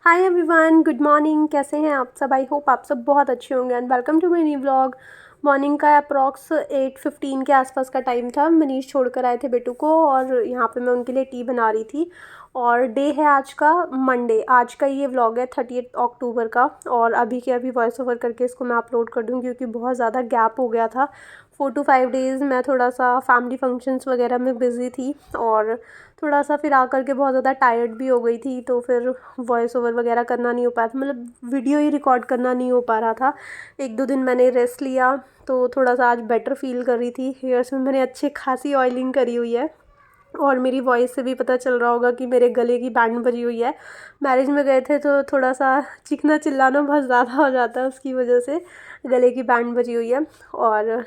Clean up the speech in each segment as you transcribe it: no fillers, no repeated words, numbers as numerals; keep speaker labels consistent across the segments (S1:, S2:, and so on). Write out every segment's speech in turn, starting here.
S1: Hi everyone, good morning. कैसे हैं आप सब? आई होप आप सब बहुत अच्छे होंगे and welcome to my new vlog. Morning का अप्रॉक्स 8:15 के आसपास का टाइम था। मनीष छोड़कर आए थे बेटू को और यहाँ पे मैं उनके लिए टी बना रही थी। और डे है आज का मंडे। आज का ये व्लॉग है 30 अक्टूबर का। और अभी के अभी वॉइस ओवर करके इसको मैं अपलोड कर दूँ क्योंकि बहुत ज़्यादा गैप हो गया था। 4 to 5 डेज़ मैं थोड़ा सा फैमिली फंक्शंस वगैरह में बिज़ी थी और थोड़ा सा फिर आकर के बहुत ज़्यादा टायर्ड भी हो गई थी, तो फिर वॉइस ओवर वगैरह करना नहीं हो पाया था, मतलब वीडियो ही रिकॉर्ड करना नहीं हो पा रहा था। 1-2 दिन मैंने रेस्ट लिया तो थोड़ा सा आज बेटर फील कर रही थी। हेयर्स में मैंने अच्छी खासी ऑयलिंग करी हुई है और मेरी वॉइस से भी पता चल रहा होगा कि मेरे गले की बैंड बजी हुई है। मैरिज में गए थे तो थोड़ा सा चीखना चिल्लाना बहुत ज़्यादा हो जाता है, उसकी वजह से गले की बैंड बजी हुई है और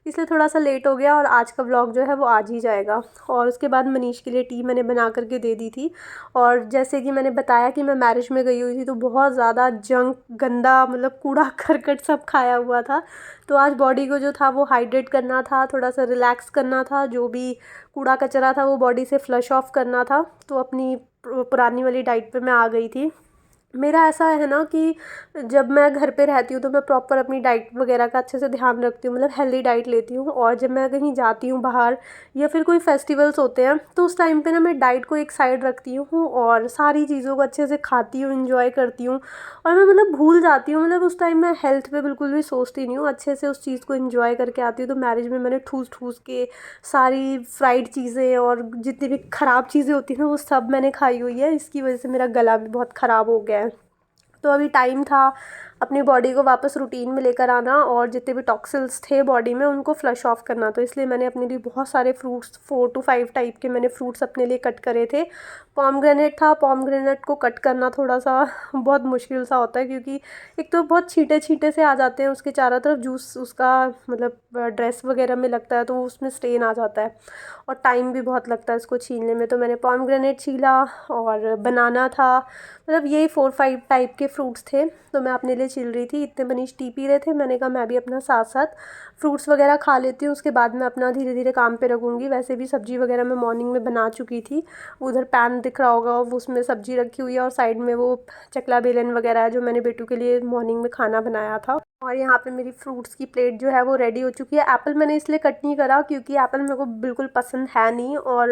S1: इसलिए थोड़ा सा लेट हो गया। और आज का व्लॉग जो है वो आज ही जाएगा। और उसके बाद मनीष के लिए टी मैंने बना करके दे दी थी। और जैसे कि मैंने बताया कि मैं मैरिज में गई हुई थी तो बहुत ज़्यादा जंक गंदा मतलब कूड़ा करकट सब खाया हुआ था। तो आज बॉडी को जो था वो हाइड्रेट करना था, थोड़ा सा रिलैक्स करना था, जो भी कूड़ा कचरा था वो बॉडी से फ्लश ऑफ करना था। तो अपनी पुरानी वाली डाइट पे मैं आ गई थी। मेरा ऐसा है ना कि जब मैं घर पे रहती हूँ तो मैं प्रॉपर अपनी डाइट वगैरह का अच्छे से ध्यान रखती हूँ, मतलब हेल्दी डाइट लेती हूँ। और जब मैं कहीं जाती हूँ बाहर या फिर कोई फेस्टिवल्स होते हैं तो उस टाइम पे ना मैं डाइट को एक साइड रखती हूँ और सारी चीज़ों को अच्छे से खाती हूँ, इंजॉय करती हूँ। और मैं मतलब भूल जाती हूँ, मतलब उस टाइम मैं हेल्थ पे बिल्कुल भी सोचती नहीं हूँ, अच्छे से उस चीज़ को इंजॉय करके आती हूँ। तो मैरिज में मैंने ठूस ठूस के सारी फ्राइड चीज़ें और जितनी भी ख़राब चीज़ें होती हैं ना वो सब मैंने खाई हुई है। इसकी वजह से मेरा गला भी बहुत ख़राब हो गया है। तो अभी टाइम था अपनी बॉडी को वापस रूटीन में लेकर आना और जितने भी टॉक्सिल्स थे बॉडी में उनको फ्लश ऑफ करना। तो इसलिए मैंने अपने लिए बहुत सारे फ्रूट्स 4 to 5 टाइप के मैंने फ्रूट्स अपने लिए कट करे थे। पॉमग्रेनेट था, पॉमग्रेनेट को कट करना थोड़ा सा बहुत मुश्किल सा होता है क्योंकि एक तो बहुत छींटे छींटे से आ जाते हैं उसके चारों तरफ, जूस उसका मतलब ड्रेस वगैरह में लगता है तो उसमें स्टेन आ जाता है और टाइम भी बहुत लगता है इसको छीलने में। तो मैंने पॉमग्रेनेट छीला और बनाना था, मतलब यही 4-5 टाइप के फ्रूट्स थे। तो मैं अपने लिए छिल रही थी, इतने मनीष टी पी रहे थे, मैंने कहा मैं भी अपना साथ साथ फ्रूट्स वगैरह खा लेती हूँ, उसके बाद मैं अपना धीरे धीरे काम पे लगूंगी। वैसे भी सब्ज़ी वगैरह मैं मॉर्निंग में बना चुकी थी। उधर पैन दिख रहा होगा, वो उसमें सब्ज़ी रखी हुई है और साइड में वो चकला बेलन वगैरह है जो मैंने बेटू के लिए मॉर्निंग में खाना बनाया था। और यहाँ पे मेरी फ्रूट्स की प्लेट जो है वो रेडी हो चुकी है। एप्पल मैंने इसलिए कट नहीं करा क्योंकि एप्पल मेरे को बिल्कुल पसंद है नहीं और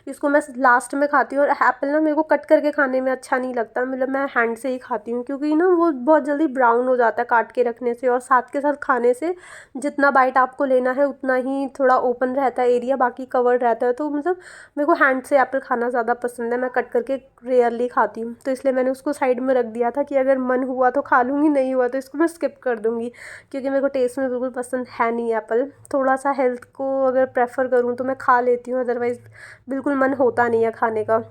S1: इसको मैं लास्ट में खाती हूँ। और एप्पल ना मेरे को कट करके खाने में अच्छा नहीं लगता, मतलब मैं हैंड से ही खाती हूँ क्योंकि ना वो बहुत जल्दी ब्राउन हो जाता है काट के रखने से और साथ के साथ खाने से जितना बाइट आपको लेना है उतना ही थोड़ा ओपन रहता है एरिया, बाकी कवर्ड रहता है। तो मतलब मेरे को हैंड से एप्पल खाना ज़्यादा पसंद है, मैं कट करके रेयरली खाती हूँ। तो इसलिए मैंने उसको साइड में रख दिया था कि अगर मन हुआ तो खा लूँगी, नहीं हुआ तो इसको मैं स्किप कर दूँगी क्योंकि मेरे को टेस्ट में बिल्कुल पसंद है नहीं एप्पल। थोड़ा सा हेल्थ को अगर प्रेफर करूँ तो मैं खा लेती हूँ, अदरवाइज़ बिल्कुल मन होता नहीं है खाने का।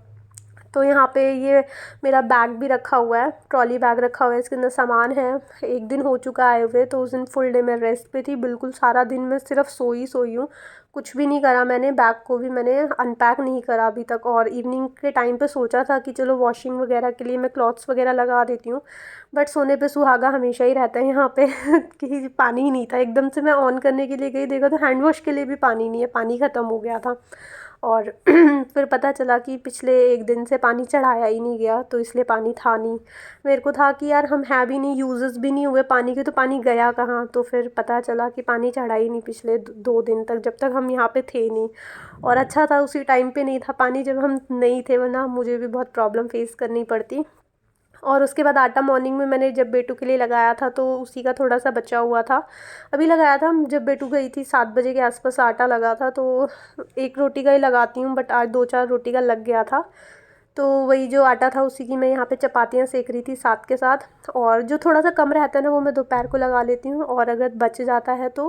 S1: तो यहाँ पे ये मेरा बैग भी रखा हुआ है, ट्रॉली बैग रखा हुआ है, इसके अंदर सामान है। एक दिन हो चुका आए हुए, तो उस दिन फुल डे मैं रेस्ट पे थी, बिल्कुल सारा दिन मैं सिर्फ सोई हूँ, कुछ भी नहीं करा मैंने। बैग को भी मैंने अनपैक नहीं करा अभी तक। और इवनिंग के टाइम पे सोचा था कि चलो वॉशिंग वगैरह के लिए मैं क्लॉथ्स वगैरह लगा देती हूँ, बट सोने पे सुहागा हमेशा ही रहता है यहाँ पे कि पानी ही नहीं था। एकदम से मैं ऑन करने के लिए गई, देखा तो हैंड वॉश के लिए भी पानी नहीं है, पानी ख़त्म हो गया था। और फिर पता चला कि पिछले 1 दिन से पानी चढ़ाया ही नहीं गया, तो इसलिए पानी था नहीं। मेरे को था कि यार हम हैं भी नहीं, यूज़ेस भी नहीं हुए पानी के, तो पानी गया कहाँ। तो फिर पता चला कि पानी चढ़ा ही नहीं पिछले 2 दिन तक, जब तक हम यहाँ पे थे नहीं। और अच्छा था उसी टाइम पे नहीं था पानी जब हम नहीं थे, वरना मुझे भी बहुत प्रॉब्लम फेस करनी पड़ती। और उसके बाद आटा मॉर्निंग में मैंने जब बेटू के लिए लगाया था तो उसी का थोड़ा सा बचा हुआ था, अभी लगाया था। जब बेटू गई थी 7 बजे के आसपास आटा लगा था, तो एक रोटी का ही लगाती हूँ, बट आज 2-4 रोटी का लग गया था। तो वही जो आटा था उसी की मैं यहाँ पे चपातियाँ सेक रही थी साथ के साथ। और जो थोड़ा सा कम रहता है ना वो मैं दोपहर को लगा लेती हूँ, और अगर बच जाता है तो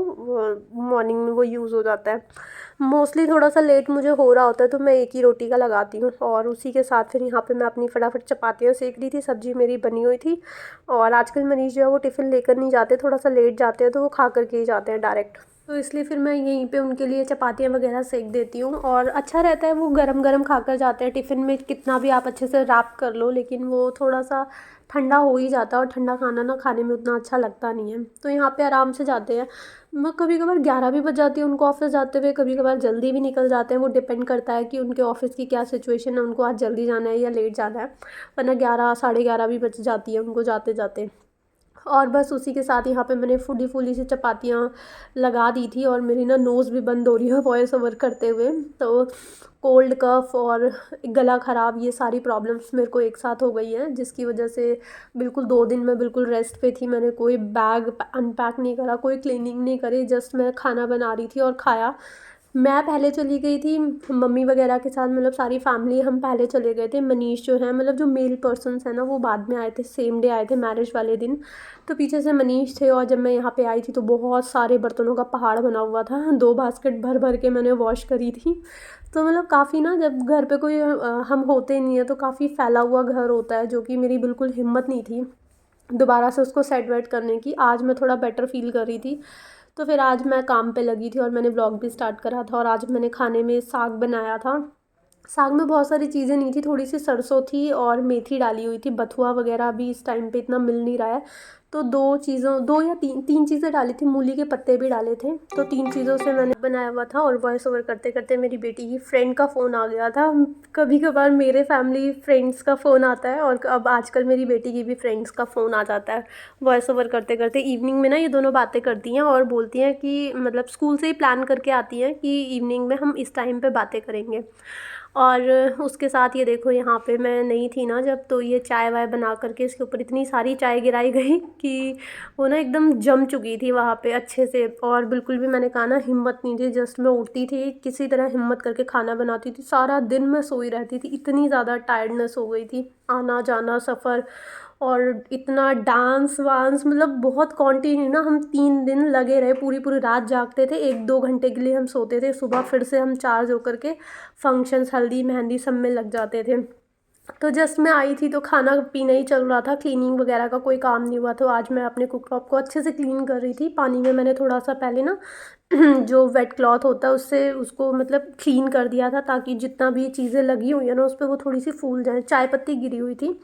S1: मॉर्निंग में वो यूज़ हो जाता है। मोस्टली थोड़ा सा लेट मुझे हो रहा होता है तो मैं एक ही रोटी का लगाती हूँ, और उसी के साथ फिर यहाँ पे मैं अपनी फटाफट चपातियाँ सेक रही थी, सब्ज़ी मेरी बनी हुई थी। और आजकल मनीष जो है वो टिफ़िन लेकर नहीं जाते, थोड़ा सा लेट जाते हैं तो वो खा करके ही जाते हैं डायरेक्ट। तो इसलिए फिर मैं यहीं पे उनके लिए चपातियाँ वगैरह सेक देती हूँ, और अच्छा रहता है वो गरम गरम खाकर जाते हैं। टिफ़िन में कितना भी आप अच्छे से रैप कर लो, लेकिन वो थोड़ा सा ठंडा हो ही जाता है, और ठंडा खाना ना खाने में उतना अच्छा लगता नहीं है। तो यहाँ पे आराम से जाते हैं। मैं कभी कभार 11 भी बज जाती है उनको ऑफिस जाते हुए, कभी कभार जल्दी भी निकल जाते हैं। वो डिपेंड करता है कि उनके ऑफिस की क्या सिचुएशन है, उनको आज जल्दी जाना है या लेट जाना है। वरना 11 साढ़े 11 भी बज जाती है उनको जाते जाते। और बस उसी के साथ यहाँ पे मैंने फूली फूली सी चपातियाँ लगा दी थी, और मेरी ना नोज़ भी बंद हो रही है वॉइस ओवर करते हुए। तो कोल्ड कफ़ और गला ख़राब, ये सारी प्रॉब्लम्स मेरे को एक साथ हो गई हैं, जिसकी वजह से बिल्कुल 2 दिन मैं बिल्कुल रेस्ट पे थी। मैंने कोई बैग अनपैक नहीं करा, कोई क्लीनिंग नहीं करी, जस्ट मैं खाना बना रही थी और खाया। मैं पहले चली गई थी मम्मी वगैरह के साथ, मतलब सारी फैमिली हम पहले चले गए थे। मनीष जो है, मतलब जो मेल पर्सन्स हैं ना, वो बाद में आए थे, सेम डे आए थे मैरिज वाले दिन। तो पीछे से मनीष थे, और जब मैं यहाँ पे आई थी तो बहुत सारे बर्तनों का पहाड़ बना हुआ था। 2 बास्केट भर भर के मैंने वॉश करी थी। तो मतलब काफ़ी ना, जब घर पे कोई हम होते नहीं है तो काफ़ी फैला हुआ घर होता है, जो कि मेरी बिल्कुल हिम्मत नहीं थी दोबारा से उसको सेट वेट करने की। आज मैं थोड़ा बेटर फील कर रही थी, तो फिर आज मैं काम पे लगी थी और मैंने ब्लॉग भी स्टार्ट करा था। और आज मैंने खाने में साग बनाया था। साग में बहुत सारी चीज़ें नहीं थी, थोड़ी सी सरसों थी और मेथी डाली हुई थी। बथुआ वगैरह भी इस टाइम पे इतना मिल नहीं रहा है, तो 2 या 3 चीज़ें डाली थी। मूली के पत्ते भी डाले थे, तो 3 चीज़ों से मैंने बनाया हुआ था। और वॉइस ओवर करते करते मेरी बेटी की फ्रेंड का फ़ोन आ गया था। कभी कभार मेरे फैमिली फ्रेंड्स का फ़ोन आता है, और अब आजकल मेरी बेटी की भी फ्रेंड्स का फ़ोन आ जाता है वॉइस ओवर करते करते। इवनिंग में ना ये दोनों बातें करती हैं और बोलती हैं कि, मतलब स्कूल से ही प्लान करके आती हैं कि इवनिंग में हम इस टाइम पे बातें करेंगे। और उसके साथ ये देखो, यहाँ पे मैं नहीं थी ना जब, तो ये चाय वाय बना करके इसके ऊपर इतनी सारी चाय गिराई गई कि वो ना एकदम जम चुकी थी वहाँ पे अच्छे से। और बिल्कुल भी, मैंने कहा ना, हिम्मत नहीं थी। जस्ट मैं उठती थी, किसी तरह हिम्मत करके खाना बनाती थी। सारा दिन मैं सोई रहती थी, इतनी ज़्यादा टायर्डनेस हो गई थी, आना जाना सफ़र, और इतना डांस वांस, मतलब बहुत कॉन्टिन्यू ना। हम 3 दिन लगे रहे, पूरी पूरी रात जागते थे, 1-2 घंटे के लिए हम सोते थे, सुबह फिर से हम चार्ज होकर के फंक्शंस, हल्दी मेहंदी सब में लग जाते थे। तो जस्ट मैं आई थी तो खाना पीना ही चल रहा था, क्लीनिंग वगैरह का कोई काम नहीं हुआ। तो आज मैं अपने कुकटॉप को अच्छे से क्लीन कर रही थी। पानी में मैंने थोड़ा सा पहले ना जो वेट क्लॉथ होता है उससे उसको मतलब क्लीन कर दिया था, ताकि जितना भी चीज़ें लगी हुई है ना उस पर, वो थोड़ी सी फूल जाए। चाय पत्ती गिरी हुई थी,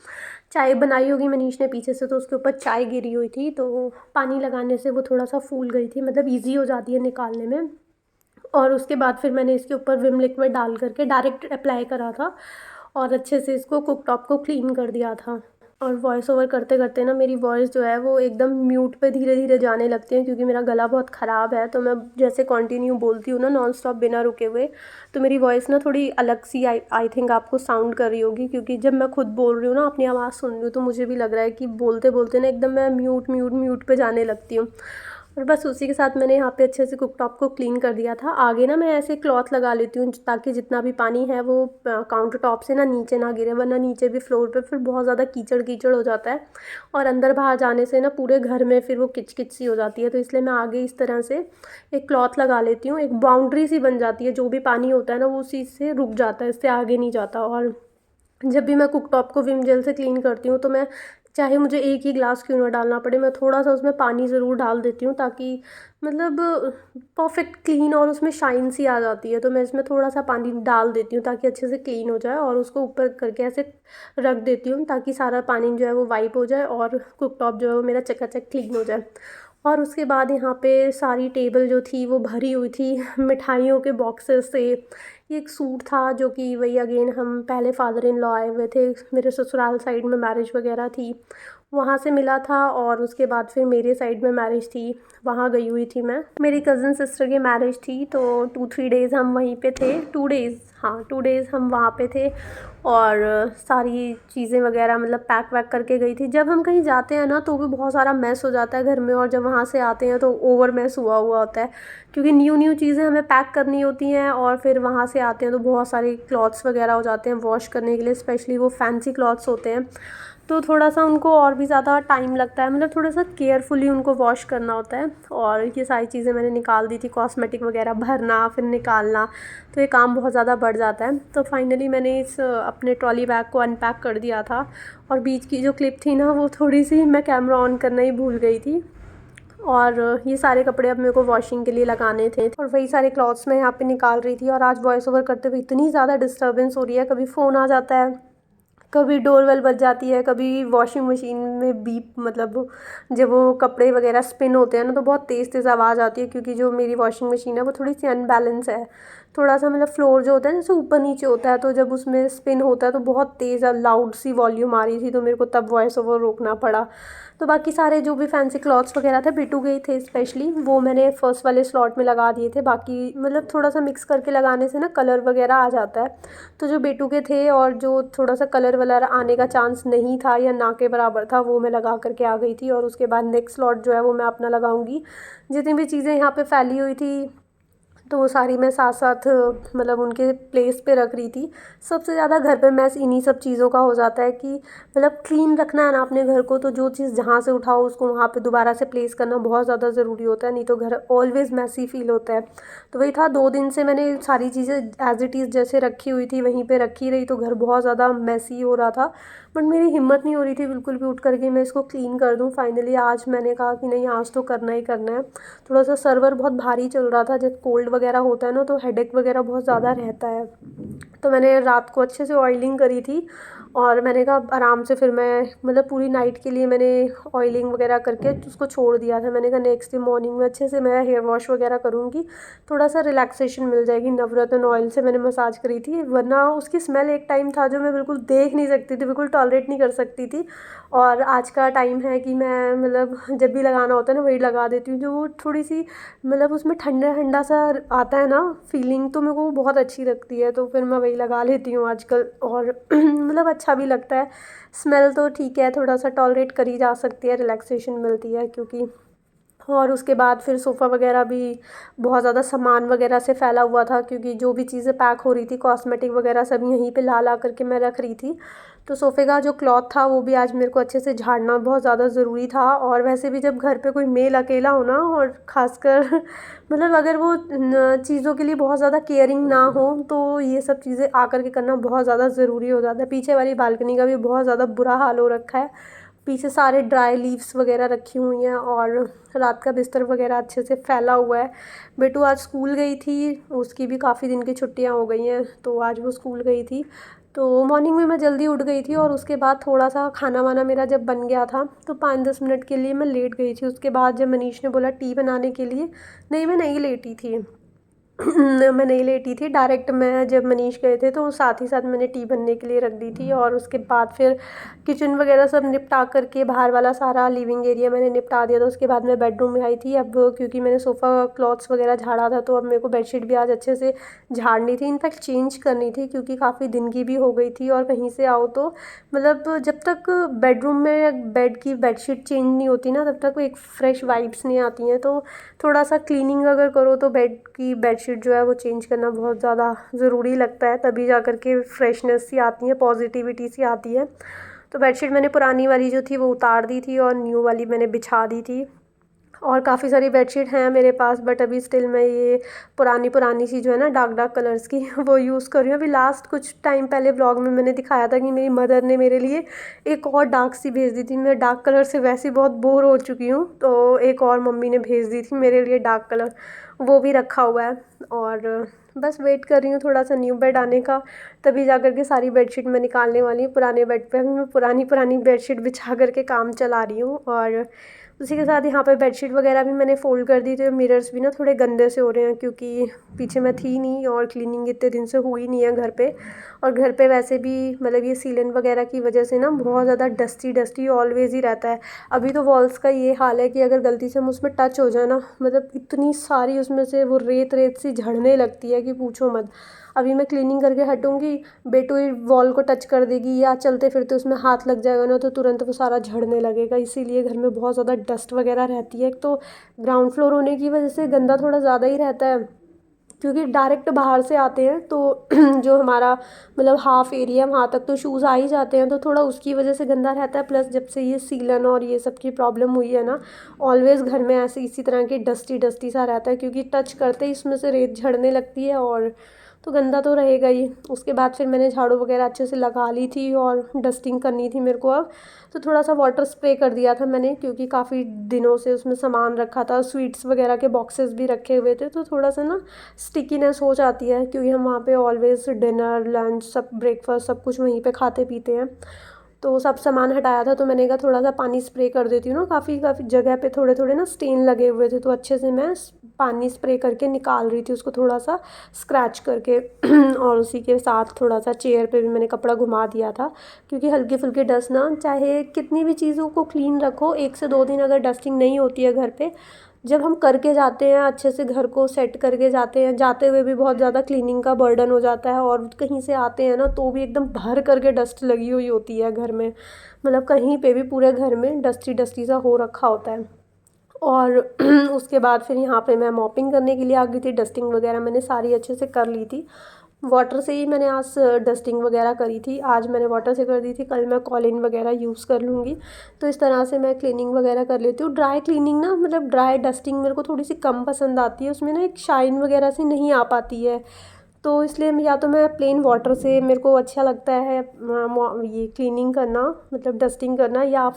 S1: चाय बनाई होगी मनीष ने पीछे से, तो उसके ऊपर चाय गिरी हुई थी, तो पानी लगाने से वो थोड़ा सा फूल गई थी, मतलब ईजी हो जाती है निकालने में। और उसके बाद फिर मैंने इसके ऊपर विम लिक्विड डाल करके डायरेक्ट अप्लाई करा था, और अच्छे से इसको कुकटॉप को क्लीन कर दिया था। और वॉइस ओवर करते करते ना मेरी वॉइस जो है वो एकदम म्यूट पे धीरे धीरे जाने लगती है, क्योंकि मेरा गला बहुत ख़राब है। तो मैं जैसे कंटिन्यू बोलती हूँ ना, नॉन स्टॉप बिना रुके हुए, तो मेरी वॉइस ना थोड़ी अलग सी आई थिंक आपको साउंड कर रही होगी, क्योंकि जब मैं खुद बोल रही हूँ ना, अपनी आवाज़ सुन रही हूँ, तो मुझे भी लग रहा है कि बोलते बोलते ना एकदम मैं म्यूट म्यूट म्यूट पे जाने लगती हूँ। और बस उसी के साथ मैंने यहाँ पे अच्छे से कुकटॉप को क्लीन कर दिया था। आगे ना मैं ऐसे क्लॉथ लगा लेती हूँ, ताकि जितना भी पानी है वो काउंटर टॉप से ना नीचे ना गिरे, वरना नीचे भी फ्लोर पे फिर बहुत ज़्यादा कीचड़ कीचड़ हो जाता है, और अंदर बाहर जाने से ना पूरे घर में फिर वो किच किच सी हो जाती है। तो इसलिए मैं आगे इस तरह से एक क्लॉथ लगा लेती हूँ, एक बाउंड्री सी बन जाती है। जो भी पानी होता है ना वो उसी से रुक जाता है, इससे आगे नहीं जाता। और जब भी मैं कुकटॉप को विम जेल से क्लीन करती हूँ, तो मैं चाहे मुझे एक ही ग्लास क्यों ना डालना पड़े, मैं थोड़ा सा उसमें पानी ज़रूर डाल देती हूँ, ताकि मतलब परफेक्ट क्लीन और उसमें शाइन सी आ जाती है। तो मैं इसमें थोड़ा सा पानी डाल देती हूँ ताकि अच्छे से क्लीन हो जाए, और उसको ऊपर करके ऐसे रख देती हूँ, ताकि सारा पानी जो है वो वाइप हो जाए और कुकटॉप जो है वो मेरा चकाचक क्लीन हो जाए। और उसके बाद यहाँ पे सारी टेबल जो थी वो भरी हुई थी मिठाइयों के बॉक्सेस से। ये एक सूट था जो कि वही अगेन, हम पहले फादर इन लॉ आए हुए थे, मेरे ससुराल साइड में मैरिज वगैरह थी, वहाँ से मिला था। और उसके बाद फिर मेरे साइड में मैरिज थी, वहाँ गई हुई थी मैं। मेरी कज़न सिस्टर की मैरिज थी, तो 2-3 डेज़ हम वहीं पे थे। 2 डेज़, हाँ 2 डेज़ हम वहाँ पे थे। और सारी चीज़ें वगैरह मतलब पैक वैक करके गई थी। जब हम कहीं जाते हैं ना तो भी बहुत सारा मैस हो जाता है घर में, और जब वहाँ से आते हैं तो ओवर मैस हुआ हुआ होता है, क्योंकि न्यू न्यू चीज़ें हमें पैक करनी होती हैं। और फिर वहाँ से आते हैं तो बहुत सारे क्लॉथ्स वगैरह हो जाते हैं वॉश करने के लिए, स्पेशली वो फैंसी क्लॉथ्स होते हैं, तो थोड़ा सा उनको और भी ज़्यादा टाइम लगता है, मतलब थोड़ा सा केयरफुली उनको वॉश करना होता है। और ये सारी चीज़ें मैंने निकाल दी थी, कॉस्मेटिक वगैरह भरना फिर निकालना, तो ये काम बहुत ज़्यादा बढ़ जाता है। तो फाइनली मैंने इस अपने ट्रॉली बैग को अनपैक कर दिया था, और बीच की जो क्लिप थी ना वो थोड़ी सी मैं कैमरा ऑन करना ही भूल गई थी। और ये सारे कपड़े अब मेरे को वॉशिंग के लिए लगाने थे और वही सारे क्लॉथ्स मैं यहाँ पे निकाल रही थी। और आज वॉइस ओवर करते हुए इतनी ज़्यादा डिस्टर्बेंस हो रही है, कभी फ़ोन आ जाता है, कभी डोरबेल बज जाती है, कभी वॉशिंग मशीन में बीप मतलब जब वो कपड़े वगैरह स्पिन होते हैं ना तो बहुत तेज़ तेज़ आवाज़ आती है, क्योंकि जो मेरी वॉशिंग मशीन है वो थोड़ी सी अनबैलेंस है। थोड़ा सा मतलब फ्लोर जो होता है जैसे ऊपर नीचे होता है, तो जब उसमें स्पिन होता है तो बहुत तेज़ लाउड सी वॉल्यूम आ रही थी, तो मेरे को तब वॉइस ओवर रोकना पड़ा। तो बाकी सारे जो भी फैंसी क्लॉथ्स वगैरह थे बिटू गई थे स्पेशली, वो मैंने फ़र्स्ट वाले स्लॉट में लगा दिए थे। बाकी मतलब थोड़ा सा मिक्स करके लगाने से ना कलर वगैरह आ जाता है, तो जो बेटू के थे और जो थोड़ा सा कलर वलर आने का चांस नहीं था या ना के बराबर था, वो मैं लगा करके आ गई थी। और उसके बाद नेक्स्ट स्लॉट जो है वो मैं अपना लगाऊंगी। जितनी भी चीज़ें यहाँ पे फैली हुई थी तो वो सारी मैं साथ साथ मतलब उनके प्लेस पे रख रही थी। सबसे ज़्यादा घर पे मैस इन्हीं सब चीज़ों का हो जाता है कि मतलब क्लीन रखना है ना अपने घर को, तो जो चीज़ जहाँ से उठाओ उसको वहाँ पे दोबारा से प्लेस करना बहुत ज़्यादा ज़रूरी होता है, नहीं तो घर ऑलवेज़ मैसी फील होता है। तो वही था, 2 दिन से मैंने सारी चीज़ें एज़ इट इज़ जैसे रखी हुई थी वहीं पर रखी रही, तो घर बहुत ज़्यादा मैसी हो रहा था। बट मेरी हिम्मत नहीं हो रही थी बिल्कुल भी उठ करके मैं इसको क्लीन कर दूँ। फाइनली आज मैंने कहा कि नहीं, आज तो करना ही करना है। थोड़ा सा सर्वर बहुत भारी चल रहा था, जब कोल्ड वगैरह होता है ना तो हेडेक वगैरह बहुत ज़्यादा रहता है। तो मैंने रात को अच्छे से ऑयलिंग करी थी और मैंने कहा आराम से फिर मैं मतलब पूरी नाइट के लिए मैंने ऑयलिंग वगैरह करके उसको छोड़ दिया था। मैंने कहा नेक्स्ट डे मॉर्निंग में अच्छे से मैं हेयर वॉश वगैरह करूँगी, थोड़ा सा रिलैक्सेशन मिल जाएगी। नवरत्न ऑयल से मैंने मसाज करी थी, वरना उसकी स्मेल एक टाइम था जो मैं बिल्कुल देख नहीं सकती थी, बिल्कुल टॉलरेट नहीं कर सकती थी। और आज का टाइम है कि मैं मतलब जब भी लगाना होता है ना वही लगा देती हूँ, जो वो थोड़ी सी मतलब उसमें ठंडा ठंडा सा आता है ना फीलिंग, तो मेरे को वो बहुत अच्छी लगती है, तो फिर मैं वही लगा लेती हूँ आजकल। और मतलब अच्छा भी लगता है। स्मेल तो ठीक है, थोड़ा सा टॉलरेट करी जा सकती है, रिलैक्सेशन मिलती है क्योंकि। और उसके बाद फिर सोफ़ा वगैरह भी बहुत ज़्यादा सामान वगैरह से फैला हुआ था, क्योंकि जो भी चीज़ें पैक हो रही थी कॉस्मेटिक वगैरह सब यहीं पे ला ला करके मैं रख रही थी। तो सोफ़े का जो क्लॉथ था वो भी आज मेरे को अच्छे से झाड़ना बहुत ज़्यादा ज़रूरी था। और वैसे भी जब घर पे कोई मेल अकेला हो ना, और ख़ासकर मतलब अगर वो चीज़ों के लिए बहुत ज़्यादा केयरिंग ना हो, तो ये सब चीज़ें आकर के करना बहुत ज़्यादा ज़रूरी हो जाता है। पीछे वाली बालकनी का भी बहुत ज़्यादा बुरा हाल हो रखा है, पीछे सारे ड्राई लीव्स वगैरह रखी हुई हैं और रात का बिस्तर वगैरह अच्छे से फैला हुआ है। बेटू आज स्कूल गई थी, उसकी भी काफ़ी दिन की छुट्टियां हो गई हैं, तो आज वो स्कूल गई थी। तो मॉर्निंग में मैं जल्दी उठ गई थी और उसके बाद थोड़ा सा खाना वाना मेरा जब बन गया था तो 5-10 मिनट के लिए मैं लेट गई थी। उसके बाद जब मनीष ने बोला टी बनाने के लिए, नहीं मैं नहीं लेटी थी। मैं नहीं लेटी थी, डायरेक्ट मैं जब मनीष गए थे तो साथ ही साथ मैंने टी बनने के लिए रख दी थी। और उसके बाद फिर किचन वगैरह सब निपटा करके बाहर वाला सारा लिविंग एरिया मैंने निपटा दिया था। उसके बाद मैं बेडरूम में आई थी। अब क्योंकि मैंने सोफ़ा क्लॉथ्स वगैरह झाड़ा था तो अब मेरे को बेडशीट भी आज अच्छे से झाड़नी थी, इनफैक्ट चेंज करनी थी, क्योंकि काफ़ी दिन की भी हो गई थी। और कहीं से आओ तो मतलब जब तक बेडरूम में बेड की बेडशीट चेंज नहीं होती ना तब तक एक फ़्रेश वाइब्स नहीं आती हैं। तो थोड़ा सा क्लीनिंग अगर करो तो बेड की बेडशीट जो है वो चेंज करना बहुत ज़्यादा ज़रूरी लगता है, तभी जा कर के फ्रेशनेस सी आती है, पॉजिटिविटी सी आती है। तो बेडशीट मैंने पुरानी वाली जो थी वो उतार दी थी और न्यू वाली मैंने बिछा दी थी। और काफ़ी सारी बेडशीट हैं मेरे पास, बट अभी स्टिल मैं ये पुरानी पुरानी सी जो है ना डार्क डार्क कलर्स की वो यूज़ कर रही हूँ। अभी लास्ट कुछ टाइम पहले व्लॉग में मैंने दिखाया था कि मेरी मदर ने मेरे लिए एक और डार्क सी भेज दी थी। मैं डार्क कलर से वैसे ही बहुत बोर हो चुकी हूँ, तो एक और मम्मी ने भेज दी थी मेरे लिए डार्क कलर, वो भी रखा हुआ है। और बस वेट कर रही हूँ थोड़ा सा न्यू बेड आने का, तभी जा कर के सारी बेडशीट मैं निकालने वाली हूँ। पुराने बेड पे अभी मैं पुरानी पुरानी बेडशीट बिछा करके काम चला रही हूँ। और उसी के साथ यहाँ पे बेडशीट वगैरह भी मैंने फ़ोल्ड कर दी, तो मिरर्स भी ना थोड़े गंदे से हो रहे हैं, क्योंकि पीछे मैं थी नहीं और क्लीनिंग इतने दिन से हुई नहीं है घर पे। और घर पे वैसे भी मतलब ये सीलन वगैरह की वजह से ना बहुत ज़्यादा डस्टी डस्टी ऑलवेज़ ही रहता है। अभी तो वॉल्स का ये हाल है कि अगर गलती से हम उसमें टच हो जाए ना, मतलब इतनी सारी उसमें से वो रेत रेत सी झड़ने लगती है कि पूछो मत। अभी मैं क्लीनिंग करके हटूँगी, बेटू ही वॉल को टच कर देगी या चलते फिरते उसमें हाथ लग जाएगा ना तो तुरंत वो सारा झड़ने लगेगा। इसीलिए घर में बहुत ज़्यादा डस्ट वगैरह रहती है। एक तो ग्राउंड फ्लोर होने की वजह से गंदा थोड़ा ज़्यादा ही रहता है, क्योंकि डायरेक्ट बाहर से आते हैं तो जो हमारा मतलब हाफ़ एरिया वहाँ तक तो शूज़ आ ही जाते हैं, तो थोड़ा उसकी वजह से गंदा रहता है। प्लस जब से ये सीलन और ये सब की प्रॉब्लम हुई है ना, ऑलवेज़ घर में ऐसे इसी तरह की डस्टी डस्टी सा रहता है, क्योंकि टच करते ही इसमें से रेत झड़ने लगती है और तो गंदा तो रहेगा ही। उसके बाद फिर मैंने झाड़ू वगैरह अच्छे से लगा ली थी और डस्टिंग करनी थी मेरे को अब। तो थोड़ा सा वाटर स्प्रे कर दिया था मैंने, क्योंकि काफ़ी दिनों से उसमें सामान रखा था, स्वीट्स वगैरह के बॉक्सेस भी रखे हुए थे, तो थोड़ा सा ना स्टिकीनेस हो जाती है, क्योंकि हम वहाँ पे ऑलवेज डिनर लंच सब ब्रेकफास्ट सब कुछ वहीं पे खाते पीते हैं। तो सब सामान हटाया था, तो मैंने कहा थोड़ा सा पानी स्प्रे कर देती हूँ ना, काफ़ी काफ़ी जगह पे थोड़े थोड़े ना स्टेन लगे हुए थे, तो अच्छे से मैं पानी स्प्रे करके निकाल रही थी उसको, थोड़ा सा स्क्रैच करके और उसी के साथ थोड़ा सा चेयर पे भी मैंने कपड़ा घुमा दिया था, क्योंकि हल्की फुल्की डस्ट ना, चाहे कितनी भी चीज़ों को क्लीन रखो, 1 से 2 दिन अगर डस्टिंग नहीं होती है घर पे, जब हम करके जाते हैं अच्छे से घर को सेट करके जाते हैं, जाते हुए भी बहुत ज़्यादा क्लीनिंग का बर्डन हो जाता है, और कहीं से आते हैं ना तो भी एकदम भर करके डस्ट लगी हुई होती है घर में, मतलब कहीं पे भी पूरे घर में डस्टी डस्टी सा हो रखा होता है। और उसके बाद फिर यहाँ पे मैं मॉपिंग करने के लिए आ गई थी, डस्टिंग वगैरह मैंने सारी अच्छे से कर ली थी। वाटर से ही मैंने आज डस्टिंग वगैरह करी थी, आज मैंने वाटर से कर दी थी, कल मैं कॉलिन वगैरह यूज़ कर लूँगी। तो इस तरह से मैं क्लीनिंग वगैरह कर लेती हूँ। ड्राई क्लीनिंग ना, मतलब ड्राई डस्टिंग मेरे को थोड़ी सी कम पसंद आती है, उसमें ना एक शाइन वगैरह सी नहीं आ पाती है, तो इसलिए या तो मैं प्लेन वाटर से मेरे को अच्छा लगता है ये क्लीनिंग करना, मतलब डस्टिंग करना, या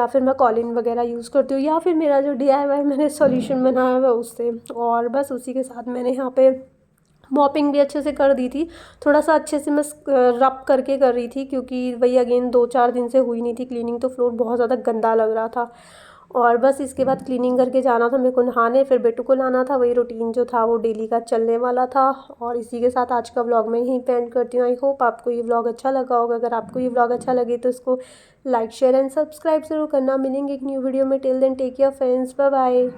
S1: फिर मैं कॉलिन वगैरह यूज़ करती हूँ, या फिर मेरा जो DIY मैंने सॉल्यूशन बनाया हुआ है उससे। और बस उसी के साथ मैंने यहाँ पे मॉपिंग भी अच्छे से कर दी थी, थोड़ा सा अच्छे से मैं रब करके कर रही थी, क्योंकि वही अगेन 2-4 दिन से हुई नहीं थी क्लीनिंग, तो फ्लोर बहुत ज़्यादा गंदा लग रहा था। और बस इसके बाद क्लीनिंग करके जाना था मेरे को नहाने, फिर बेटू को लाना था, वही रूटीन जो था वो डेली का चलने वाला था। और इसी के साथ आज का व्लॉग मैं यहीं पे एंड करती हूँ। आई होप आपको ये व्लॉग अच्छा लगा होगा। अगर आपको ये व्लॉग अच्छा लगे तो इसको लाइक शेयर एंड सब्सक्राइब ज़रूर करना। मिलेंगे एक न्यू वीडियो में, till then take care friends, bye bye.